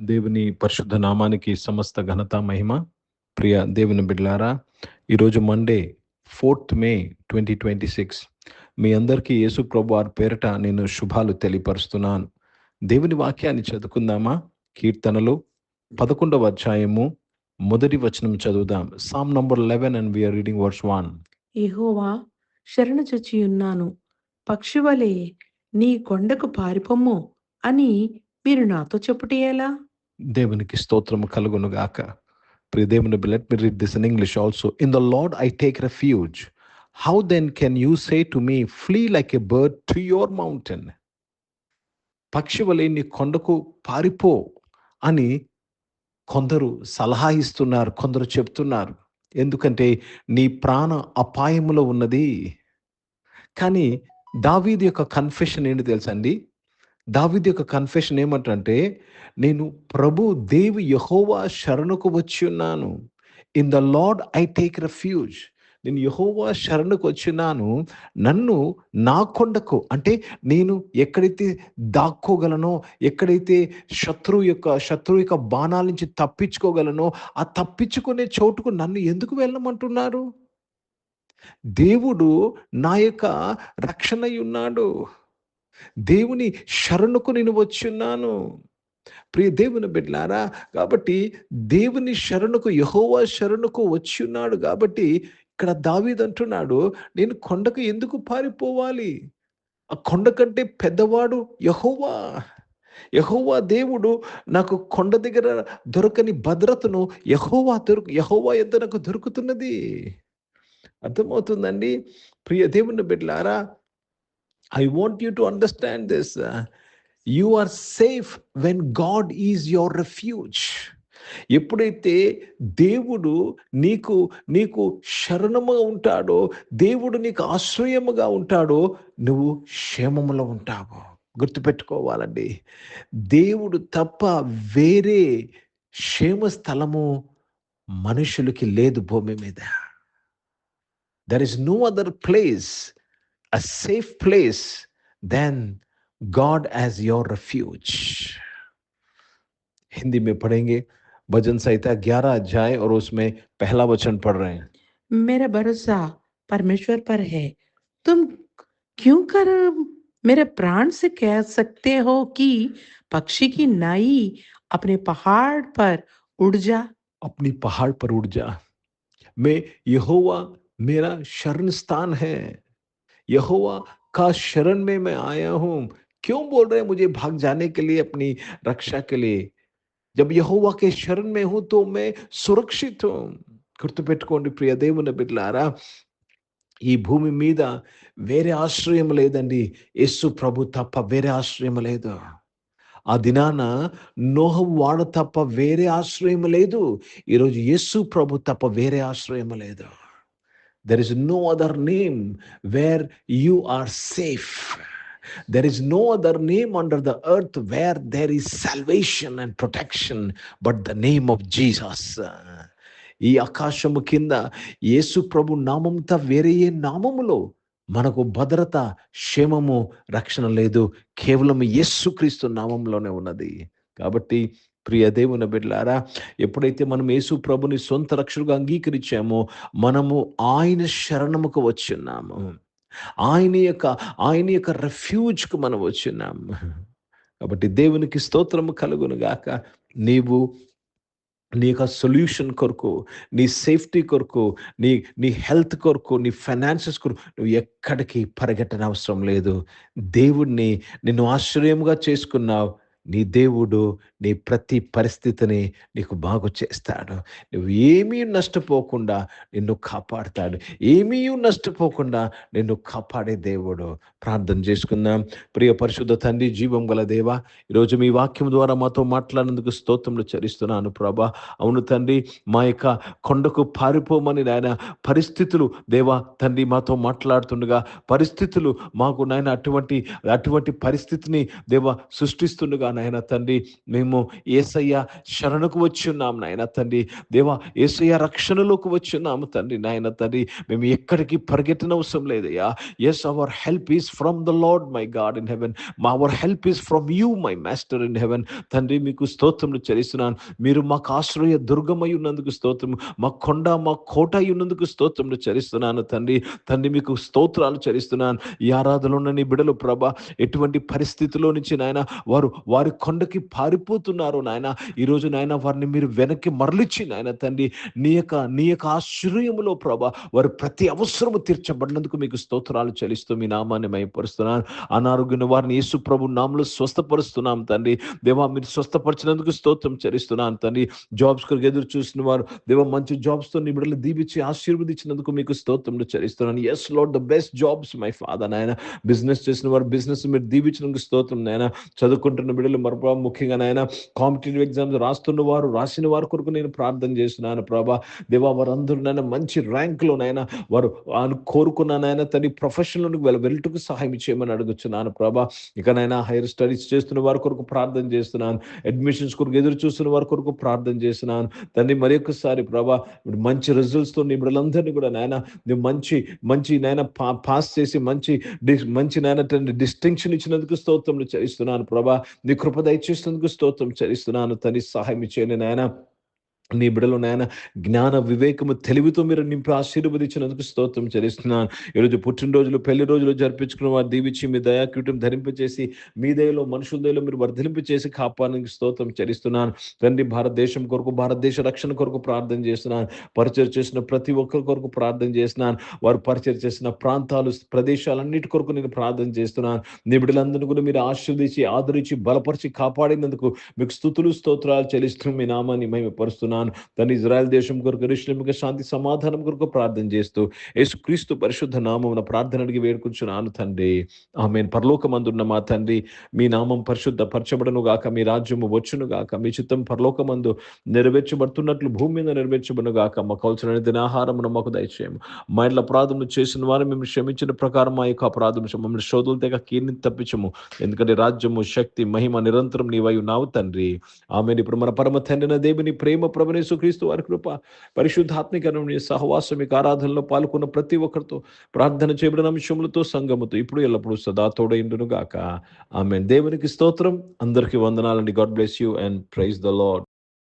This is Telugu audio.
దేవుని పరిశుద్ధ నామానికి సమస్త ఘనత మహిమ. ప్రియ దేవుని బిడ్డలారా, ఈరోజు మండే 4th May 2026 మీ అందరికీ యేసు ప్రభు వారి పేరట నేను శుభాలు తెలియపరుస్తున్నాను. దేవుని వాక్యాన్ని చదువుకుందామా? కీర్తనలు 11వ అధ్యాయము మొదటి వచనం చదువుదాం. Sam number 11 and we are reading verse 1. యెహోవా శరణు చొచ్చియున్నాను, పక్షివలె నీ కొండకు పారిపొమ్ము అని మీరు నాతో చెప్పుటేలా? దేవునికి స్తోత్రము కలుగును గాక. ప్రియ దేవుని బిడ్డ, let me read this in English also. In the Lord I take refuge. How then can you say to me, flee like a bird to your mountain? పక్షివలే నీ కొండకు పారిపో అని కొందరు సలహా ఇస్తున్నారు, కొందరు చెప్తున్నారు. ఎందుకంటే నీ ప్రాణ అపాయములో ఉన్నది. కానీ దావీదు యొక్క కన్ఫెషన్ ఏంటి తెలుసండి? దావీదు యొక్క కన్ఫెషన్ ఏమంటే, నేను ప్రభు దేవి యెహోవా శరణుకు వచ్చి ఉన్నాను. In the Lord I take refuge. నేను యెహోవా శరణుకు వచ్చినాను. నన్ను నా కొండకు, అంటే నేను ఎక్కడైతే దాక్కోగలనో, ఎక్కడైతే శత్రువు యొక్క బాణాల నుంచి తప్పించుకోగలనో, ఆ తప్పించుకునే చోటుకు నన్ను ఎందుకు వెళ్ళమంటున్నారు? దేవుడు నా యొక్క రక్షణ ఉన్నాడు. దేవుని శరణుకు నేను వచ్చున్నాను. ప్రియ దేవుని బిడ్డలారా, కాబట్టి దేవుని శరణుకు, యెహోవా శరణుకు వచ్చి ఉన్నాడు. కాబట్టి ఇక్కడ దావీదు అంటున్నాడు, నేను కొండకు ఎందుకు పారిపోవాలి? ఆ కొండ కంటే పెద్దవాడు యెహోవా. యెహోవా దేవుడు నాకు కొండ దగ్గర దొరకని భద్రతను యెహోవా యొద్ద నాకు దొరుకుతున్నది. అర్థమవుతుందండి? ప్రియ దేవుని బిడ్డలారా, I want you to understand this. You are safe when God is your refuge. ఎప్పుడైతే దేవుడు నీకు శరణముగా ఉంటాడో, దేవుడు నీకు ఆశ్రయముగా ఉంటాడో, నువ్వు క్షేమములో ఉంటావు. గుర్తుపెట్టుకోవాలండి, దేవుడు తప్ప వేరే క్షేమ స్థలము మనుషులకి లేదు భూమి మీద. There is no other place, a safe place than God as your refuge. Hindi में पढ़ेंगे भजन संहिता 11 अध्याय और उसमें पहला वचन पढ़ रहे हैं. मेरा भरोसा परमेश्वर पर है, तुम क्यों कर मेरे प्राण से कह सकते हो कि पक्षी की नाई अपने पहाड़ पर उड़ जा? अपनी पहाड़ पर उड़ जा. मैं यहोवा मेरा शरण स्थान है, यहोवा का शरण में मैं आया हूं. क्यों बोल रहे हैं मुझे भाग जाने के लिए, अपनी रक्षा के लिए? जब यहोवा के शरण में हूं तो मैं సురక్షిత. గుర్తుపెట్టుకోండి ప్రియ దేవుని బిడ్డలారా, ఈ భూమి మీద వేరే ఆశ్రయం లేదండి. యేసు ప్రభు తప్ప వేరే ఆశ్రయం లేదు. ఆ దినాన నోహు వాడ తప్ప వేరే ఆశ్రయం లేదు. ఈరోజు యేసు ప్రభు తప్ప వేరే ఆశ్రయం లేదు. There is no other name where you are safe. There is no other name under the earth where there is salvation and protection but the name of Jesus. ఈ ఆకాశము కింద యేసు ప్రభు నామముతో వేరే ఏ నామములో మనకు భద్రత, క్షేమము, రక్షణ లేదు. కేవలం యేసుక్రీస్తు నామంలోనే ఉన్నది. కాబట్టి ప్రియ దేవుని బిడ్డలారా, ఎప్పుడైతే మనం యేసు ప్రభుని సొంత రక్షకుగా అంగీకరించామో, మనము ఆయన శరణముకు వచ్చున్నాము. ఆయన యొక్క రెఫ్యూజ్కు మనం వచ్చున్నాము. కాబట్టి దేవునికి స్తోత్రము కలుగును గాక. నీవు నీ యొక్క సొల్యూషన్ కొరకు, నీ సేఫ్టీ కొరకు, నీ హెల్త్ కొరకు, నీ ఫైనాన్సెస్ కొరకు నువ్వు ఎక్కడికి పరిగెట్టని అవసరం లేదు. దేవుడిని నిన్ను ఆశ్రయముగా చేసుకున్నావు. నీ దేవుడు నీ ప్రతి పరిస్థితిని నీకు బాగు చేస్తాడు. నువ్వు ఏమీ నష్టపోకుండా నిన్ను కాపాడుతాడు. ఏమీ నష్టపోకుండా నిన్ను కాపాడే దేవుడు. ప్రార్థన చేసుకుందాం. ప్రియ పరిశుద్ధ తండ్రి, జీవం గల దేవా, ఈరోజు మీ వాక్యం ద్వారా మాతో మాట్లాడినందుకు స్తోత్రములు చెల్లిస్తున్నాను ప్రభా. అవును తండ్రి, మా యొక్క కొండకు పారిపోమని నాయన పరిస్థితులు దేవా తండ్రి మాతో మాట్లాడుతుండగా, పరిస్థితులు మాకు నాయన అటువంటి పరిస్థితిని దేవా సృష్టిస్తుండగా నాయన తండ్రి, మేము మేము యేసయ్య శరణుకు వచ్చి ఉన్నాం నాయన తండ్రి. దేవా యేసయ్య రక్షణలోకి వచ్చి ఉన్నాము తండ్రి నాయన తండ్రి. మేము ఎక్కడికి పరిగెత్తనవసరం లేదయ్యా. Yes, our help is from the Lord my God in heaven. Our help is from you my master in heaven. తండ్రి మీకు స్తోత్రములు చెల్లిస్తున్నాను. మీరు మాకు ఆశ్రయ దుర్గమై ఉన్నందుకు స్తోత్రం, మా కొండ మా కోట అయి ఉన్నందుకు స్తోత్రములు చెల్లిస్తున్నాను తండ్రి. తండ్రి మీకు స్తోత్రాలు చెల్లిస్తున్నాను. ఈ ఆరాధనలో ఉన్న నీ బిడ్డలు ప్రభా ఎటువంటి పరిస్థితిలో నుంచి నాయన వారి కొండకి పారిపోతున్నారు నాయన. ఈరోజు నాయన వారిని మీరు వెనక్కి మరలిచ్చి నాయన తండ్రి నీ యొక్క ఆశ్రయములో ప్రభా వారి ప్రతి అవసరము తీర్చబడినందుకు మీకు స్తోత్రాలు చెల్లిస్తూ మీ నామాన్ని మహిమపరుస్తున్నాను. అనారోగ్యం వారిని యేసు ప్రభు నామములో స్వస్థపరుస్తున్నాం తండ్రి. దేవా మీరు స్వస్థపరిచినందుకు స్తోత్రం చెల్లిస్తున్నాను తండ్రి. జాబ్స్ కొరకు ఎదురు చూసిన వారు దేవా మంచి జాబ్స్ తో నీ బిడ్డలు దీవించి ఆశీర్వదించినందుకు మీకు స్తోత్రములు చెల్లిస్తున్నాను. Yes Lord, the best jobs my father నాయన. బిజినెస్ చేసిన వారు బిజినెస్ మీరు దీవించినందుకు స్తోత్రం నాయన. చదువుకుంటున్న బిడ్డలు మరొక ముఖ్యంగా నాయన కాంపిటేటివ్ ఎగ్జామ్స్ రాసిన వారి కొరకు నేను ప్రార్థన చేస్తున్నాను ప్రభా. దేవా వారందరూ నాయన మంచి ర్యాంకులో నాయన వారు కోరుకున్న నాయన తండ్రి ప్రొఫెషన్లోకి వెళ్ళటకు సహాయం చేయమని అడుగుతున్నాను ప్రభా. ఇకనైనా హైయర్ స్టడీస్ చేస్తున్న వారి కొరకు ప్రార్థన చేస్తున్నాను. అడ్మిషన్స్ కొరకు ఎదురు చూస్తున్న వారి కొరకు ప్రార్థన చేస్తున్నాను తండ్రి. మరొకసారి ప్రభా మంచి రిజల్ట్స్ తో నీ బిడ్డలందరినీ కూడా నాయన నువ్వు మంచి నాయన పాస్ చేసి మంచి నాయన తండ్రి డిస్టింక్షన్ ఇచ్చినందుకు స్తోత్రం చెల్లిస్తున్నాను ప్రభా. నీ కృప దయచేసినందుకు స్తోత్రం చెల్లిస్తున్నాను తండ్రి. సహాయం చేయని నాయన నీ బిడ్డలు నాయన జ్ఞాన వివేకము తెలివితో మీరు నింపి ఆశీర్వదించినందుకు స్తోత్రం చెల్లిస్తున్నాను. ఈరోజు పుట్టినరోజులు పెళ్లి రోజులు జరిపించుకున్న వారు దీవించి మీ దయాకీటం ధరింపచేసి మీ దయలో మనుషుల దయలో మీరు వర్ధలింపచేసి కాపాడడానికి స్తోత్రం చెల్లిస్తున్నాను తండ్రి. భారతదేశం కొరకు భారతదేశ రక్షణ కొరకు ప్రార్థన చేస్తున్నాను. పరిచయం చేసిన ప్రతి ఒక్కరి కొరకు ప్రార్థన చేస్తున్నాను. వారు పరిచయం చేసిన ప్రాంతాలు ప్రదేశాలన్నిటి కొరకు నేను ప్రార్థన చేస్తున్నాను. నీ బిడ్డలందరినీ కూడా మీరు ఆశీర్వదించి ఆదరించి బలపరిచి కాపాడినందుకు మీకు స్తుతులు స్తోత్రాలు చెల్లిస్తూ మీ నామాన్ని మహిమపరుస్తున్నాను తండ్రి. ఇజ్రాయెల్ దేశం కొరకు యెరూషలేముకు శాంతి సమాధానం కొరకు ప్రార్థన చేస్తూ యేసుక్రీస్తు పరిశుద్ధ నామమున ప్రార్థన అడిగి వేడుకుంటున్నాను తండ్రి. ఆమేన్. పరలోకమందున్న మా తండ్రి, మీ నామం పరిశుద్ధ పరచబడును గాక, మీ రాజ్యము వచ్చును గాక, మీ చిత్తం పరలోకమందు నెరవేర్చబడుతున్నట్లు భూమి మీద నెరవేర్చబడును గాక. మాకు కావలసిన దినాహారమును మాకు దయచేయము. మా ఇంట్లో అపరాధములు చేసిన వారు మేము క్షమించిన ప్రకారం మా యొక్క అపరాధం మమ్మల్ని శోధులు తెగ కీర్ని తప్పించము. ఎందుకంటే రాజ్యము శక్తి మహిమ నిరంతరం నీవై ఉన్నావు తండ్రి. ఆమేన్. ఇప్పుడు మన పరమ తండ్రిన దేవుని ప్రేమ యేసుక్రీస్తు వారి కృప పరిశుద్ధాత్మికమైన సహవాసం మీకు ఆరాధనలో పాల్గొన్న ప్రతి ఒక్కరితో ప్రార్థన చేయబడిన అంశములతో సంగముతో ఇప్పుడు ఎల్లప్పుడూ సదా తోడైండును గాక. ఆమేన్. దేవునికి స్తోత్రం. అందరికీ వందనాలండి. God bless you and praise the lord.